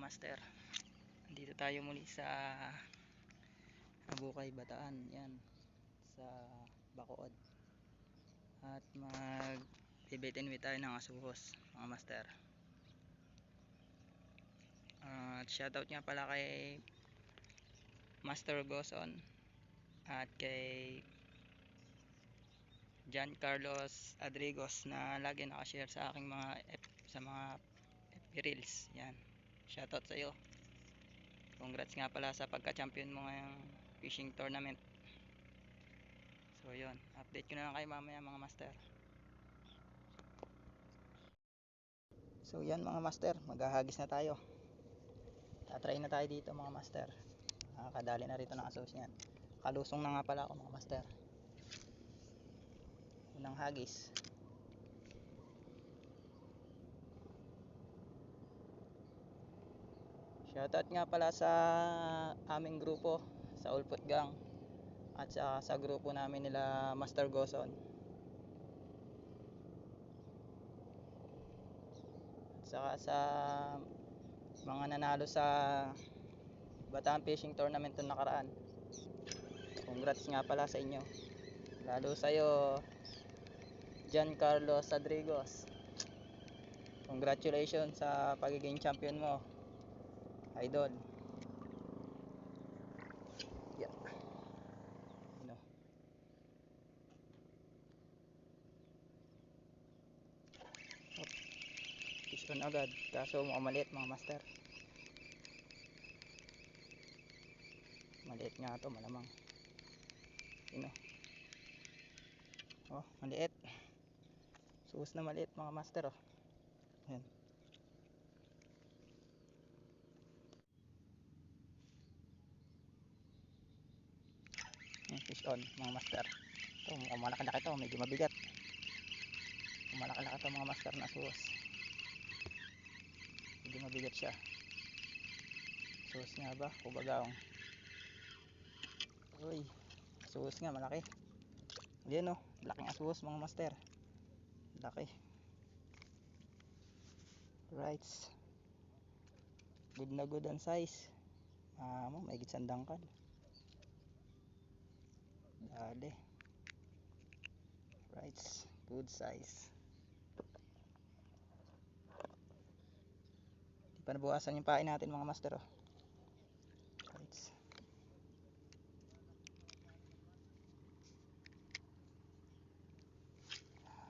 master. Dito tayo muli sa Abukay, Bataan. Yan, sa Bacood. At mag-bibit-in-bit tayo ng asuhos, mga master. At shoutout nga pala kay Master Goson at kay John Carlos Adrigos na lagi nakashare sa aking mga FB Reels. Yan, shoutout sa iyo. Congrats nga pala sa pagka-champion mo ngayong fishing tournament. So yun, update ko na lang kayo mamaya, mga master. So yan, mga master, maghahagis na tayo. Tatry na tayo dito, mga master. Nakakadali na rito ng asos yan. Kalusong na nga pala ako, mga master. Unang hagis. Shoutout nga pala sa aming grupo sa Ulput Gang at sa grupo namin nila Master Goson. At saka sa mga nanalo sa Bataan Fishing Tournament noong nakaraan. Congrats nga pala sa inyo. Lalo sa iyo, John Carlos Rodriguez. Congratulations sa pagiging champion mo, idol. Yeah. Fish on agad, kaso mukhang maliit, mga master. Maliit nga to, malamang. Oh, maliit. Suus na maliit, mga master. Oh. Yan. Fish on, mga master. Ito, mukhang malaki-laki to, medyo mabigat. Malaki-laki to, mga master, na suus. Medyo mabigat siya. Suus nga ba? O bagaong? Uy, suus nga, malaki. Yan o, laking asuhos, mga master. Laki. Right. Good na good ang size. Mahigit sandangkal. Dali. Right. Good size. Di pa nabukasan yung pain natin, mga master. Oh. Right.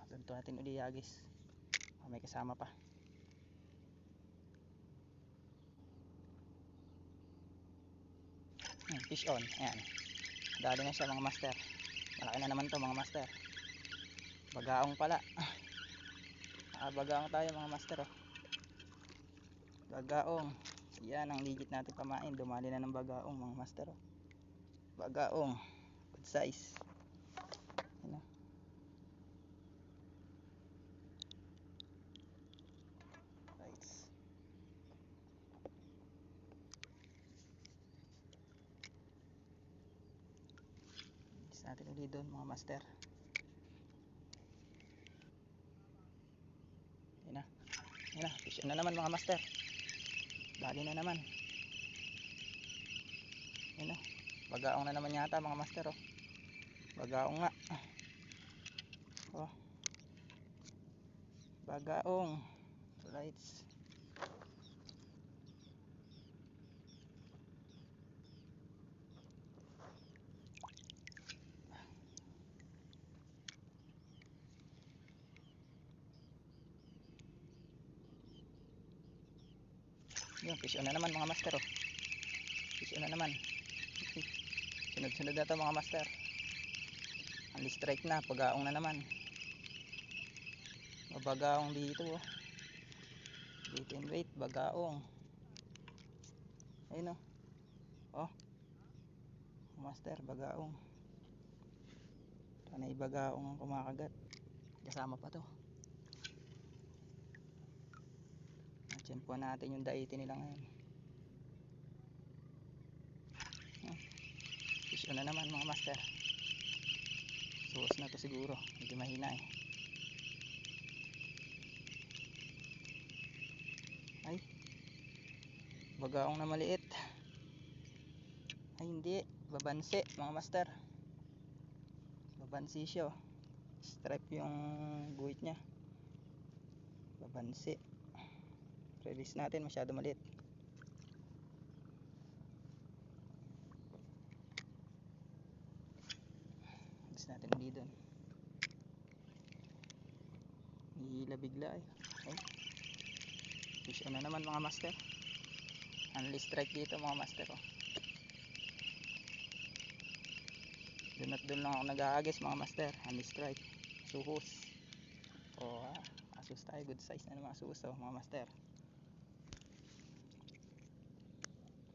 Ganito natin uli hagis. May kasama pa. Fish on. Ayan. Dali na siya, mga master. Malaki na naman to, mga master. Bagaong pala. Bagaong tayo, mga master. Oh. Bagaong. Yan ang legit natin pamain. Dumali na ng bagaong, mga master. Oh. Bagaong. Good size. Ano? Right. Is natin ulit doon, mga master. Yan na. Yan na. Fish on na naman, mga master. Dali na naman. Yan na. Bagaong na naman yata, mga master. Oh. Bagaong nga. Oh. Bagaong. Right. Yan, fish on na naman, mga master. Oh. Fish on na naman. Sunod-sunod na to, mga master. Ang strike na, bagaong na naman. Bagaong dito. Oh. Bait and wait, bagaong. Ayun. Oh. Master, bagaong. Tanay bagaong ang kumakagat. Kasama pa to. Tiyempuan natin yung daiti nila ngayon. Fish on na naman, mga master. Suwas na to siguro. Medyo mahina eh. Ay. Bagaong na maliit. Ay hindi, babansi mga master. Babansi siya. Stripe yung guhit niya. Babansi. Release natin, masyado maliit. Release natin ulit doon. Hihila bigla eh. Okay. Fish on na naman mga master. Only strike dito mga master. Oh. Doon at doon lang ako nag-aagis mga master. Only strike. Suhos. Oh, asus tayo. Good size na naman asus mga master.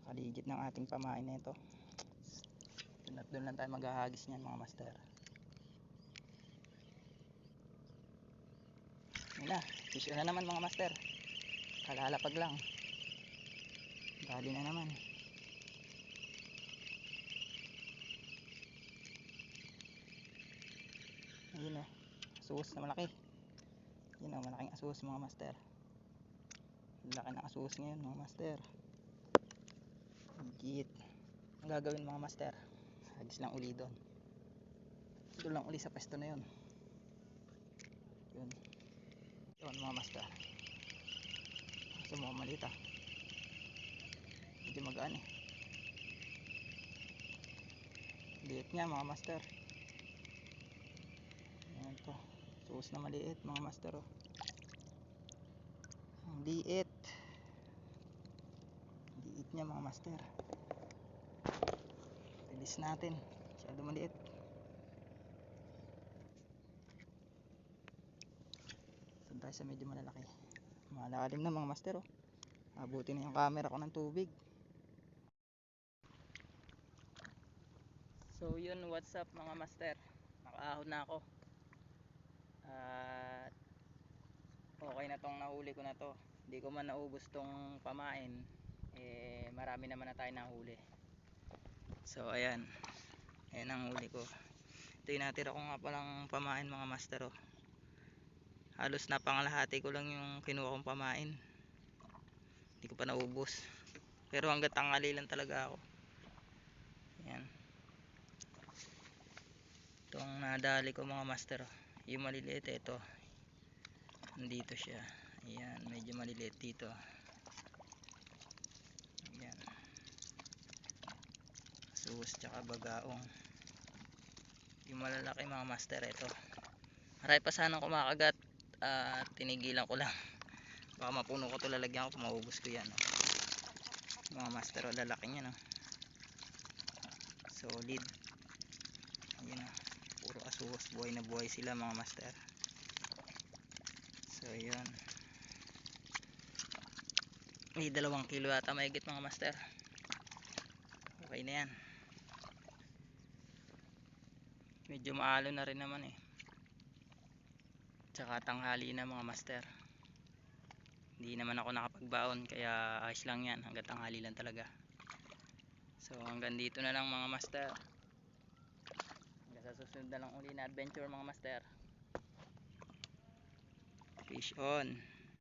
Kaligit ng ating pamain na ito. Doon at doon lang tayo mag-aagis niyan mga master. Yun na. Fish on na naman mga master. Kalalapag lang. Dali na naman. Ayun o. Asus na malaki. Yun o, malaking asus mga master. Laki ng asus ngayon mga master. Higit. Ang gagawin mga master, hagis lang uli doon. Doon lang uli sa pesto na yun. Yun. Yun mga master. Kaso mga malita. Hindi magaan eh. Liit niya mga master. Ayan to. Suus na maliit mga master oh. Ang liit. Liit niya mga master. Release natin. Masyado maliit. Saan tayo sa medyo malalaki. Malalim na mga master oh. Abutin na yung camera ko ng tubig. So yun, what's up mga master. Nakaahon na ako. At okay na tong nahuli ko na to. Hindi ko man naubos tong pamain. Marami naman na tayo nahuli. So ayan. Ayan ang huli ko. Ito yung natira ko nga palang pamain mga master oh. Halos na pangalahati ko lang yung kinuha kong pamain. Hindi ko pa naubos. Pero hanggang tanghali lang talaga ako. Ayan. Itong nadali ko mga master oh. Yung maliliit ito. Nandito siya. Ayan, medyo maliliit dito. Ayan. Sus tsaka bagaong. Yung malalaki mga master ito. Marami pa sanang kumakagat. Tinigilan ko lang. Baka mapuno ko ito, lalagyan ko, maubos ko yan. Mga master, lalaki niya no. Solid. Ayan, puro asuwas, buhay na buhay sila mga master. So yun. May 2 kilo ata mahigit mga master. Okay na yan. Medyo maalo na rin naman eh. Tsaka tanghali na mga master. Hindi naman ako nakapagbaon kaya ayos lang yan, hanggang tanghali lang talaga. So hanggang dito na lang mga master. Hanggang sa susunod na lang uli na adventure mga master. Fish on.